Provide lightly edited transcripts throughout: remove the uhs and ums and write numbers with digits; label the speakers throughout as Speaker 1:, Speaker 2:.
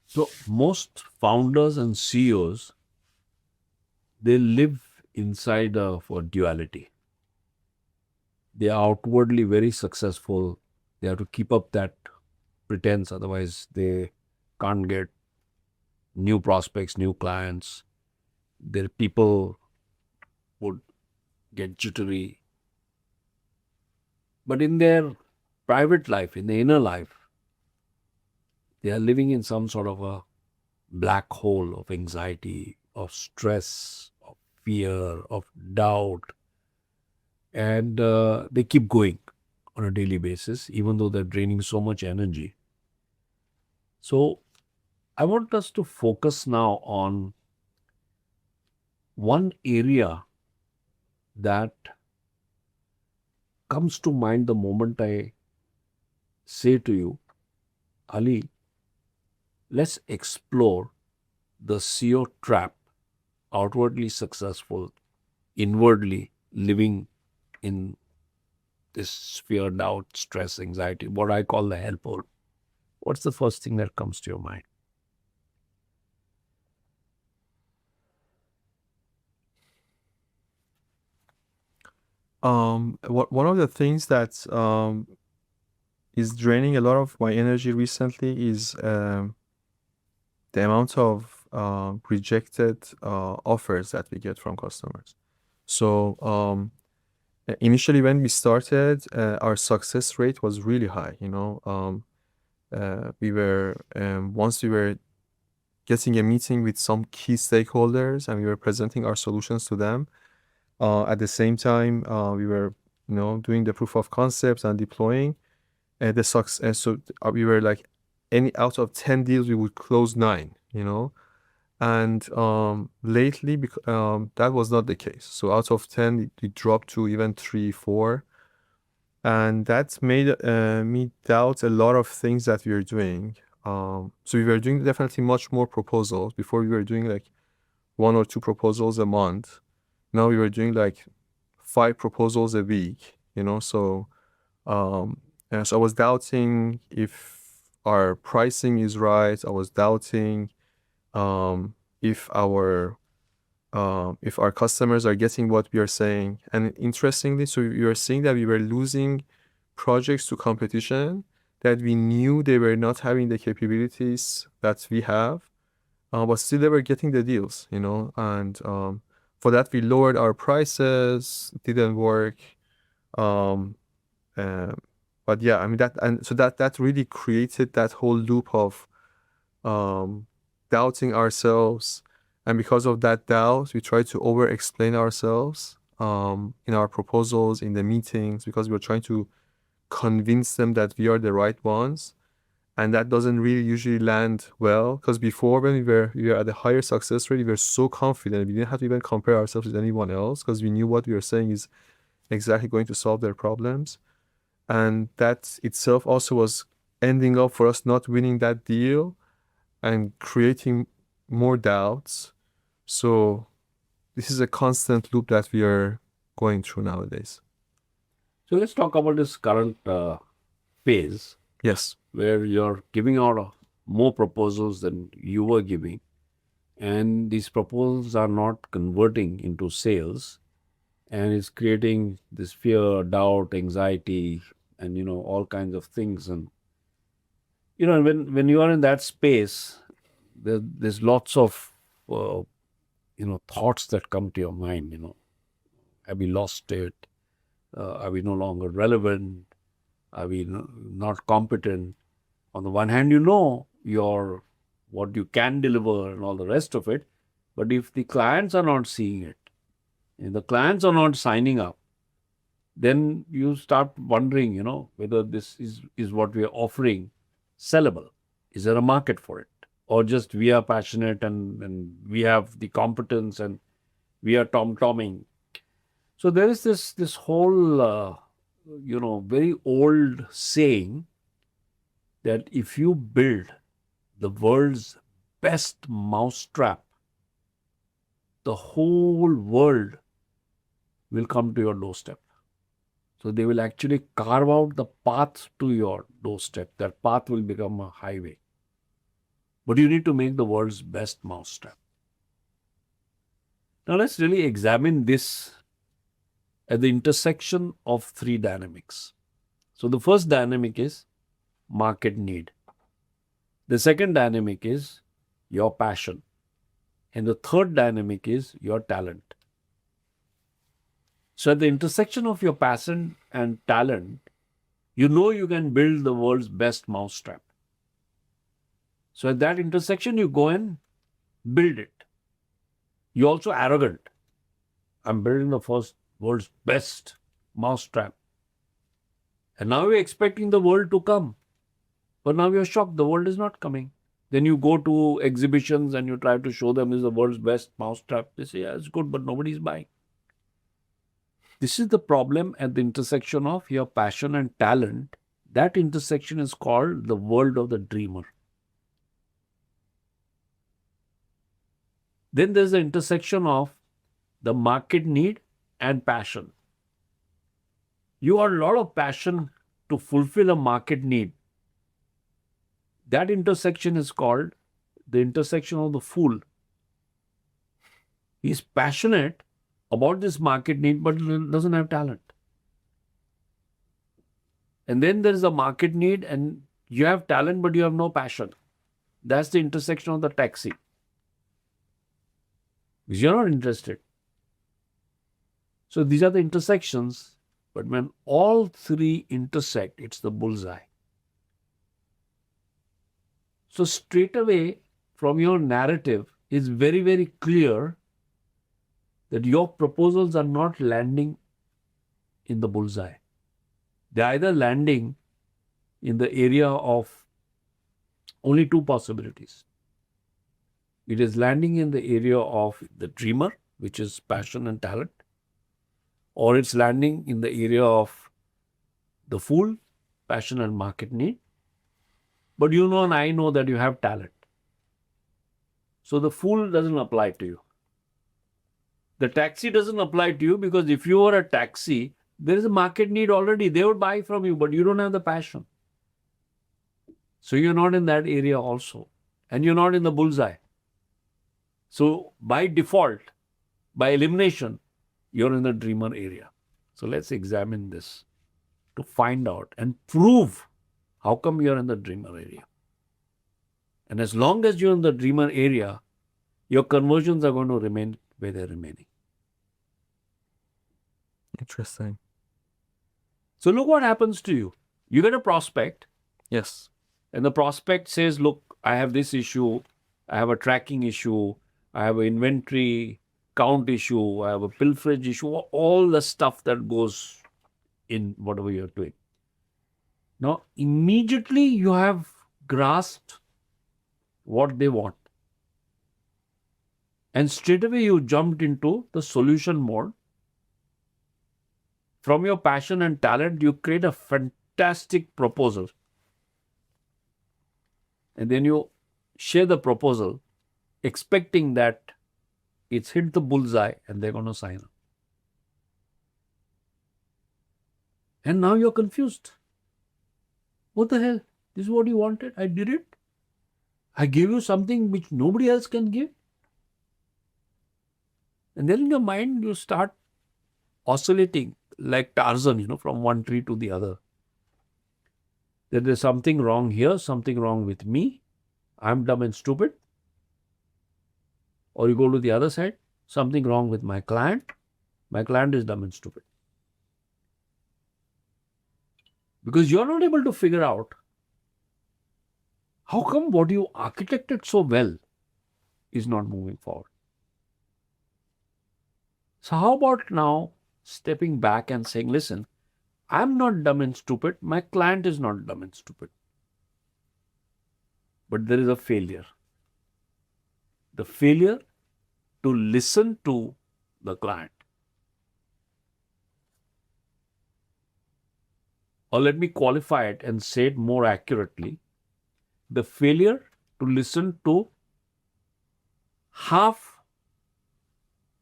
Speaker 1: So most founders and CEOs, they live inside of a duality. They are outwardly very successful. They have to keep up that pretense, otherwise they can't get new prospects, new clients. Their people would get jittery. But in their private life, in the inner life, they are living in some sort of a black hole of anxiety, of stress, of fear, of doubt. And they keep going on a daily basis, even though they're draining so much energy. So I want us to focus now on one area that comes to mind the moment I say to you, Ali, let's explore the CEO trap, outwardly successful, inwardly living in this fear, doubt, stress, anxiety, what I call the hellhole. What's the first thing that comes to your mind?
Speaker 2: One of the things that is draining a lot of my energy recently is the amount of rejected offers that we get from customers. So initially, when we started, our success rate was really high. We were once we were getting a meeting with some key stakeholders and we were presenting our solutions to them. At the same time, we were, doing the proof of concepts and deploying. The success. So we were like, any out of 10 deals, we would close 9. And lately, that was not the case. So out of 10, it dropped to even 3, 4. And that made me doubt a lot of things that we were doing. So we were doing definitely much more proposals. Before, we were doing like 1 or 2 proposals a month. Now we were doing like 5 proposals a week, so I was doubting if our pricing is right. I was doubting um, if our customers are getting what we are saying. And interestingly, so we were seeing that we were losing projects to competition that we knew they were not having the capabilities that we have, but still they were getting the deals, and for that we lowered our prices. It didn't work. Um, uh, but yeah, I mean that really created that whole loop of um, doubting ourselves, and because of that doubt, we try to over explain ourselves in our proposals, in the meetings, because we're trying to convince them that we are the right ones, and that doesn't really usually land well. Because before, when we were at a higher success rate, we were so confident we didn't have to even compare ourselves with anyone else, because we knew what we were saying is exactly going to solve their problems. And that itself also was ending up for us not winning that deal and creating more doubts. So this is a constant loop that we are going through nowadays.
Speaker 1: So let's talk about this current phase
Speaker 2: Yes.
Speaker 1: where you're giving out more proposals than you were giving, and these proposals are not converting into sales, and it's creating this fear, doubt, anxiety, and all kinds of things. And when you are in that space, there's lots of uh, thoughts that come to your mind. Have we lost it? Are we no longer relevant? Are we not competent? On the one hand, your what you can deliver and all the rest of it, but if the clients are not seeing it, if the clients are not signing up, then you start wondering, whether this is what we are offering sellable. Is there a market for it? Or just we are passionate and we have the competence and we are tom-tomming. So there is this whole, very old saying that if you build the world's best mousetrap, the whole world will come to your doorstep. So they will actually carve out the path to your doorstep. That path will become a highway. but you need to make the world's best mousetrap. Now let's really examine this at the intersection of three dynamics. So the first dynamic is market need. The second dynamic is your passion. And the third dynamic is your talent. So at the intersection of your passion and talent, you know you can build the world's best mousetrap. So at that intersection, you go and build it. You're also arrogant. I'm building the world's best mousetrap. And now you're expecting the world to come. But now you're shocked the world is not coming. Then you go to exhibitions and you try to show them is the world's best mousetrap. They say, yeah, it's good, but nobody's buying. This is the problem at the intersection of your passion and talent. That intersection is called the world of the dreamer. Then there's the intersection of the market need and passion. You have a lot of passion to fulfill a market need. That intersection is called the intersection of the fool. He's passionate about this market need but doesn't have talent. And then there is a market need and you have talent but you have no passion. That's the intersection of the taxi. Because you're not interested. So these are the intersections, but when all three intersect, it's the bullseye. So straight away from your narrative is very, very clear that your proposals are not landing in the bullseye. They're either landing in the area of only two possibilities. It is landing in the area of the dreamer, which is passion and talent, or it's landing in the area of the fool, passion and market need. But you know and I know that you have talent. So the fool doesn't apply to you. The taxi doesn't apply to you because if you were a taxi, there is a market need already. They would buy from you, but you don't have the passion. So you're not in that area also. And you're not in the bullseye. So by default, by elimination, you're in the dreamer area. So let's examine this to find out and prove how come you're in the dreamer area. And as long as you're in the dreamer area, your conversions are going to remain where they're remaining.
Speaker 2: Interesting.
Speaker 1: So look what happens to you. You get a prospect.
Speaker 2: Yes.
Speaker 1: And the prospect says, look, I have this issue. I have a tracking issue. I have an inventory count issue. I have a pilferage issue. All the stuff that goes in whatever you're doing. Now, immediately you have grasped what they want. And straight away you jumped into the solution mode. From your passion and talent, you create a fantastic proposal. And then you share the proposal, expecting that it's hit the bullseye and they're going to sign up. And now you're confused. What the hell? This is what you wanted? I did it. I gave you something which nobody else can give. And then in your mind, you start oscillating like Tarzan, from one tree to the other. That there's something wrong here, something wrong with me. I'm dumb and stupid. Or you go to the other side, something wrong with my client. My client is dumb and stupid. Because you're not able to figure out how come what you architected so well is not moving forward. So how about now stepping back and saying, listen, I'm not dumb and stupid. My client is not dumb and stupid. But there is a failure. The failure to listen to the client. Or let me qualify it and say it more accurately. The failure to listen to half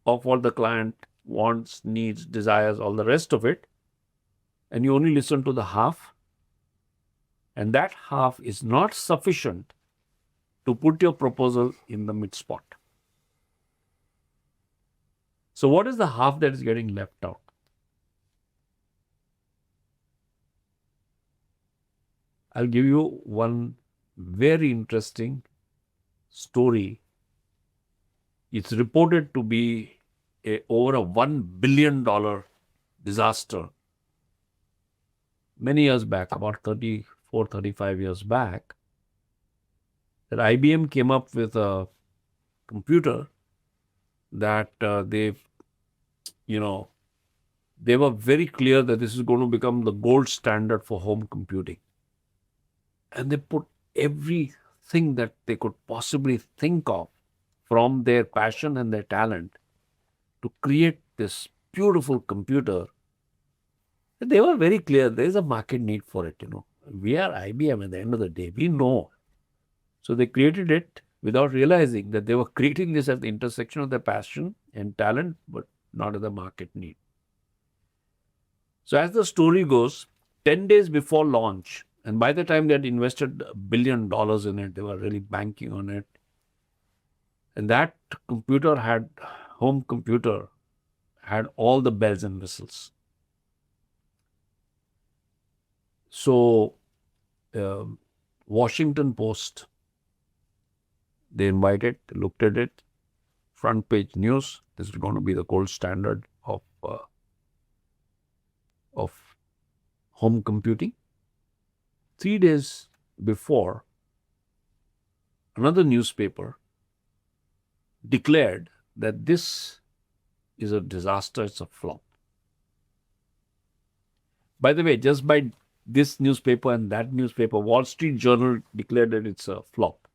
Speaker 1: of what the client wants, needs, desires, all the rest of it, and you only listen to the half, and that half is not sufficient to put your proposal in the mid spot. So, what is the half that is getting left out? I'll give you one very interesting story. It's reported to be over a $1 billion disaster many years back, about 34, 35 years back, that IBM came up with a computer that you know, they were very clear that this is going to become the gold standard for home computing. And they put everything that they could possibly think of from their passion and their talent to create this beautiful computer. They were very clear there is a market need for it. We are IBM at the end of the day. We know. So they created it without realizing that they were creating this at the intersection of their passion and talent, but not at the market need. So as the story goes, 10 days before launch, and by the time they had invested $1 billion in it, they were really banking on it. And that home computer had all the bells and whistles. So, Washington Post, they invited, they looked at it, front page news. This is going to be the gold standard of home computing. 3 days before, another newspaper declared that this is a disaster, it's a flop. By the way, just by this newspaper and that newspaper, Wall Street Journal declared that it's a flop.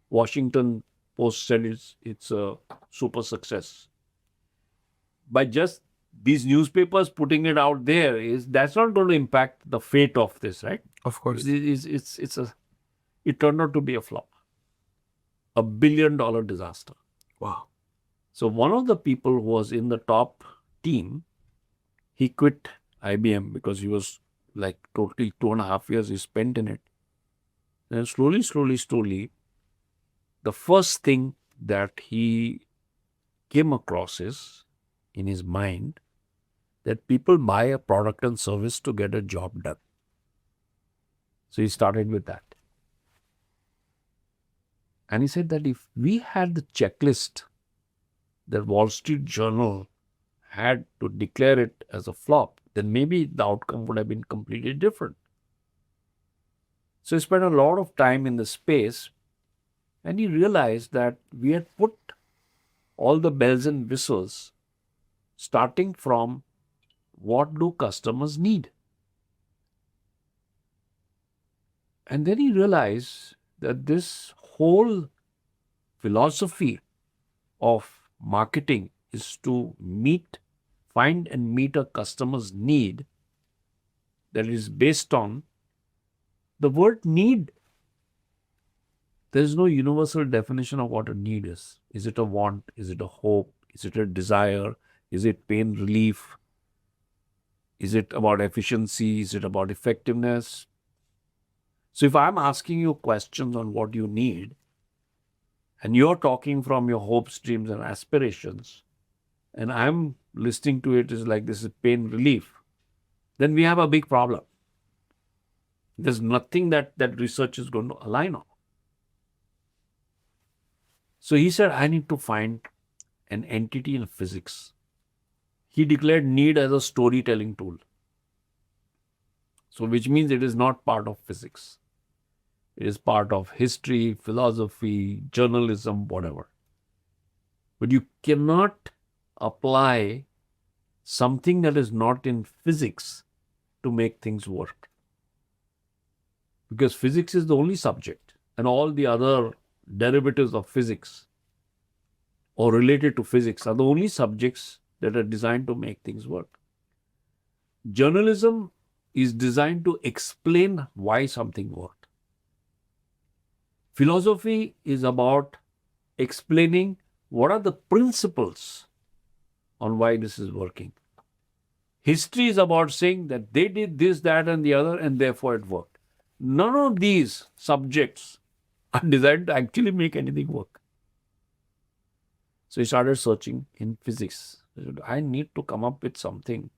Speaker 1: Washington Post said it's a super success. By just these newspapers putting it out there, that's not going to impact the fate of this, right?
Speaker 2: Of course.
Speaker 1: It turned out to be a flop. $1 billion disaster.
Speaker 2: Wow.
Speaker 1: So one of the people who was in the top team, he quit IBM because he was like totally 2.5 years he spent in it. Then slowly, the first thing that he came across is, in his mind, that people buy a product and service to get a job done. So he started with that. And he said that if we had the checklist that Wall Street Journal had to declare it as a flop, then maybe the outcome would have been completely different. So he spent a lot of time in the space, and he realized that we had put all the bells and whistles starting from what do customers need. And then he realized that this whole philosophy of marketing is to find and meet a customer's need that is based on the word need. There is no universal definition of what a need is. Is it a want? Is it a hope? Is it a desire? Is it pain relief? Is it about efficiency? Is it about effectiveness? So if I'm asking you questions on what you need, and you're talking from your hopes, dreams, and aspirations, and I'm listening to it as like this is pain relief, then we have a big problem. There's nothing that research is going to align on. So he said, I need to find an entity in physics. He declared need as a storytelling tool. So which means it is not part of physics. It is part of history, philosophy, journalism, whatever. But you cannot apply something that is not in physics to make things work. Because physics is the only subject, and all the other derivatives of physics or related to physics are the only subjects that are designed to make things work. Journalism is designed to explain why something worked. Philosophy is about explaining what are the principles on why this is working. History is about saying that they did this, that, and the other, and therefore it worked. None of these subjects are designed to actually make anything work. So he started searching in physics. He said, I need to come up with something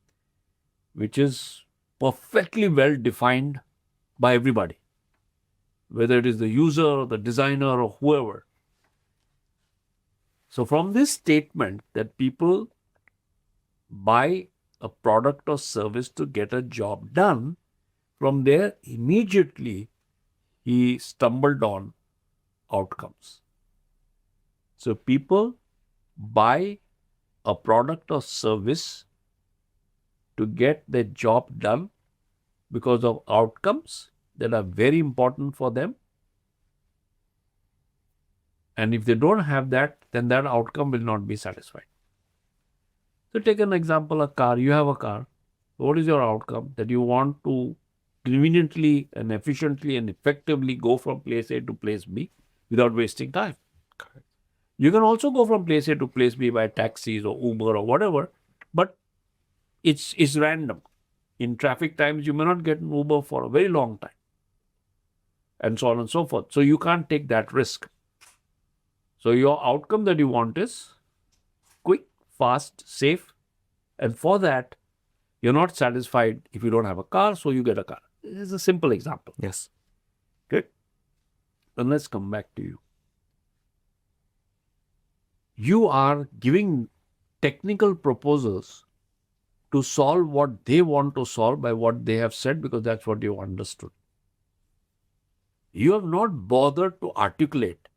Speaker 1: which is perfectly well defined by everybody, whether it is the user or the designer or whoever. So, from this statement that people buy a product or service to get a job done, from there immediately he stumbled on outcomes. So, people buy a product or service to get their job done because of outcomes that are very important for them. And if they don't have that, then that outcome will not be satisfied. So, take an example a car. You have a car. What is your outcome? That you want to conveniently and efficiently and effectively go from place A to place B without wasting time.
Speaker 2: Correct.
Speaker 1: You can also go from place A to place B by taxis or Uber or whatever, but it's random. In traffic times, you may not get an Uber for a very long time, and so on and so forth. So you can't take that risk. So your outcome that you want is quick, fast, safe, and for that, you're not satisfied if you don't have a car, so you get a car. This is a simple example.
Speaker 2: Yes.
Speaker 1: Okay. Then let's come back to you. You are giving technical proposals to solve what they want to solve by what they have said because that's what you understood. You have not bothered to articulate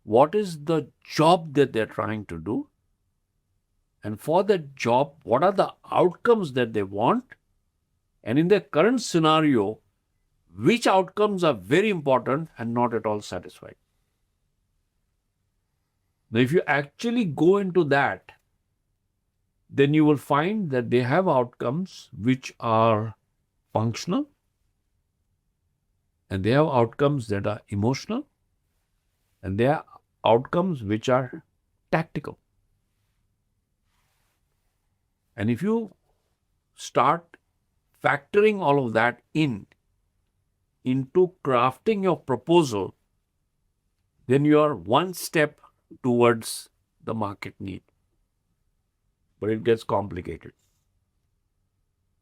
Speaker 1: what is the job that they're trying to do, and for that job, what are the outcomes that they want, and in their current scenario, which outcomes are very important and not at all satisfied. Now, if you actually go into that, then you will find that they have outcomes which are functional, and they have outcomes that are emotional, and they are outcomes which are tactical. And if you start factoring all of that into crafting your proposal, then you are one step towards the market need. But it gets complicated.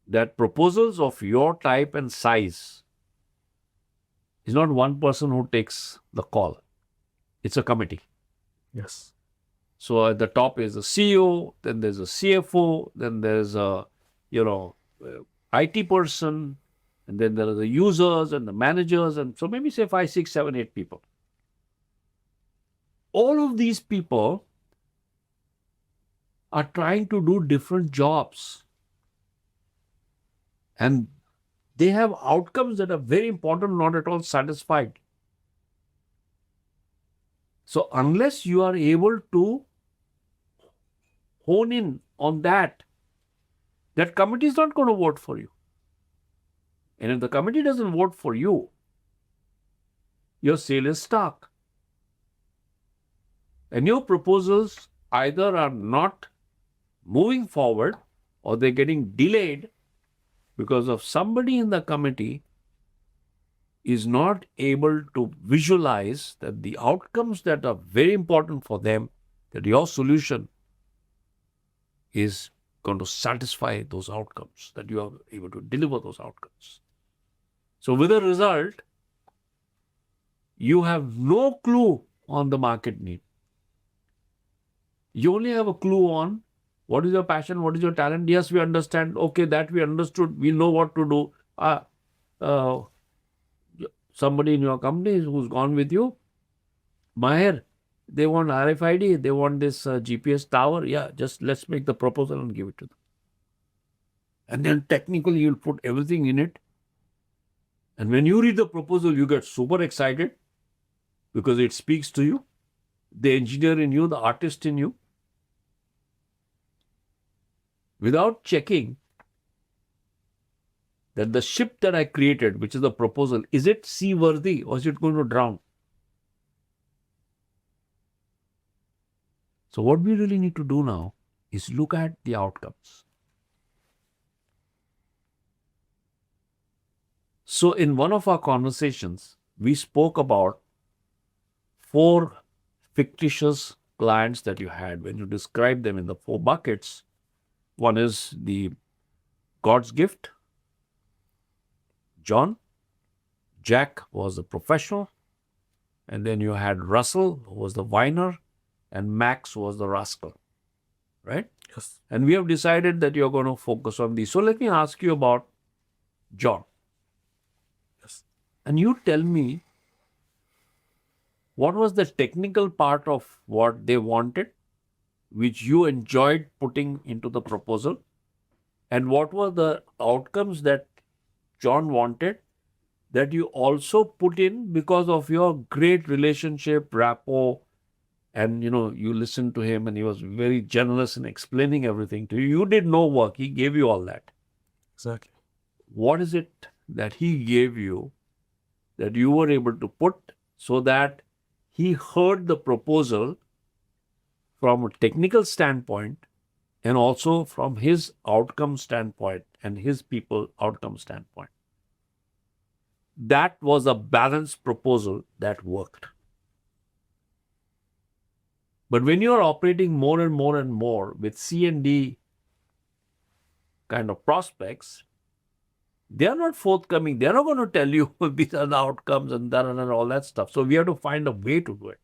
Speaker 1: That proposals of your type and size is not one person who takes the call. It's a committee.
Speaker 2: Yes.
Speaker 1: So at the top is the CEO, then there's a CFO, then there's a, IT person, and then there are the users and the managers, and so maybe say 5, 6, 7, 8 people. All of these people are trying to do different jobs. And they have outcomes that are very important, not at all satisfied. So unless you are able to hone in on that committee is not going to vote for you. And if the committee doesn't vote for you, your sale is stuck. And your proposals either are not moving forward or they're getting delayed because of somebody in the committee is not able to visualize that the outcomes that are very important for them, that your solution is going to satisfy those outcomes, that you are able to deliver those outcomes. So with a result, you have no clue on the market need. You only have a clue on what is your passion, what is your talent. Yes, we understand. Okay, that we understood. We know what to do. Somebody in your company who's gone with you, Maher, they want RFID, they want this GPS tower. Yeah, just let's make the proposal and give it to them. And then technically you'll put everything in it. And when you read the proposal, you get super excited because it speaks to you, the engineer in you, the artist in you, without checking that the ship that I created, which is the proposal, is it seaworthy or is it going to drown? So what we really need to do now is look at the outcomes. So in one of our conversations, we spoke about four fictitious clients that you had, when you describe them in the four buckets, one is the God's gift, John, Jack was the professional, and then you had Russell, who was the whiner, and Max was the rascal, right?
Speaker 2: Yes.
Speaker 1: And we have decided that you're going to focus on these. So let me ask you about John.
Speaker 2: Yes.
Speaker 1: And you tell me, what was the technical part of what they wanted, which you enjoyed putting into the proposal? And what were the outcomes that John wanted that you also put in because of your great relationship, rapport, and you listened to him and he was very generous in explaining everything to you. You did no work, he gave you all that.
Speaker 2: Exactly.
Speaker 1: What is it that he gave you that you were able to put so that he heard the proposal from a technical standpoint and also from his outcome standpoint and his people outcome standpoint? That was a balanced proposal that worked. But when you are operating more and more and more with C and D kind of prospects, they are not forthcoming. They are not going to tell you these are the outcomes and all that stuff. So we have to find a way to do it.